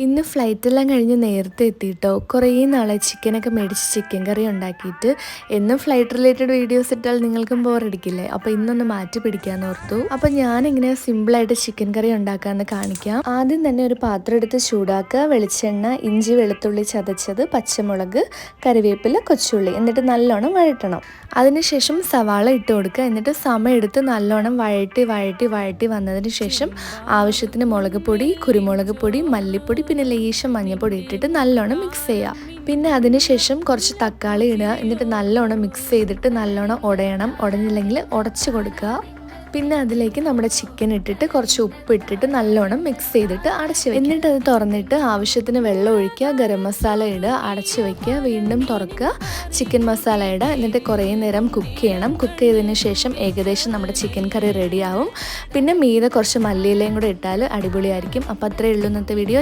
ഇന്ന് ഫ്ലൈറ്റെല്ലാം കഴിഞ്ഞ് നേരത്തെ എത്തിയിട്ടോ. കുറേ നാളെ ചിക്കനൊക്കെ മേടിച്ച് ചിക്കൻ കറി ഉണ്ടാക്കിയിട്ട് എന്നും ഫ്ലൈറ്റ് റിലേറ്റഡ് വീഡിയോസ് ഇട്ടാൽ നിങ്ങൾക്കും ബോറടിക്കില്ലേ? അപ്പോൾ ഇന്നൊന്ന് മാറ്റി പിടിക്കാമെന്ന് ഓർത്തു. അപ്പോൾ ഞാനിങ്ങനെ സിമ്പിളായിട്ട് ചിക്കൻ കറി ഉണ്ടാക്കാമെന്ന് കാണിക്കാം. ആദ്യം തന്നെ ഒരു പാത്രം എടുത്ത് ചൂടാക്കുക. വെളിച്ചെണ്ണ, ഇഞ്ചി വെളുത്തുള്ളി ചതച്ചത്, പച്ചമുളക്, കറിവേപ്പില, കൊച്ചുള്ളി, എന്നിട്ട് നല്ലോണം വഴറ്റണം. അതിനുശേഷം സവാള ഇട്ട് കൊടുക്കുക. എന്നിട്ട് സമയം എടുത്ത് നല്ലോണം വഴറ്റി വന്നതിന് ശേഷം ആവശ്യത്തിന് മുളക് പൊടി, കുരുമുളക് പൊടി, മല്ലിപ്പൊടി, പിന്നെ ലേശം മഞ്ഞൾപ്പൊടി ഇട്ടിട്ട് നല്ലോണം മിക്സ് ചെയ്യുക. പിന്നെ അതിനുശേഷം കുറച്ച് തക്കാളി ഇടുക. എന്നിട്ട് നല്ലോണം മിക്സ് ചെയ്തിട്ട് നല്ലോണം ഉടയണം. ഉടഞ്ഞില്ലെങ്കിൽ ഉടച്ച് കൊടുക്കുക. പിന്നെ അതിലേക്ക് നമ്മുടെ ചിക്കൻ ഇട്ടിട്ട് കുറച്ച് ഉപ്പ് ഇട്ടിട്ട് നല്ലോണം മിക്സ് ചെയ്തിട്ട് അടച്ച് വയ്ക്കുക. എന്നിട്ട് അത് തുറന്നിട്ട് ആവശ്യത്തിന് വെള്ളം ഒഴിക്കുക, ഗരം മസാല ഇടുക, അടച്ച് വയ്ക്കുക, വീണ്ടും തുറക്കുക, ചിക്കൻ മസാല ഇടുക. എന്നിട്ട് കുറേ നേരം കുക്ക് ചെയ്യണം. കുക്ക് ചെയ്തതിന് ശേഷം ഏകദേശം നമ്മുടെ ചിക്കൻ കറി റെഡിയാവും. പിന്നെ മീതെ കുറച്ച് മല്ലിയിലയും കൂടെ ഇട്ടാൽ അടിപൊളിയായിരിക്കും. അപ്പോൾ അത്രയേ ഉള്ളൂ ഇന്നത്തെ വീഡിയോ.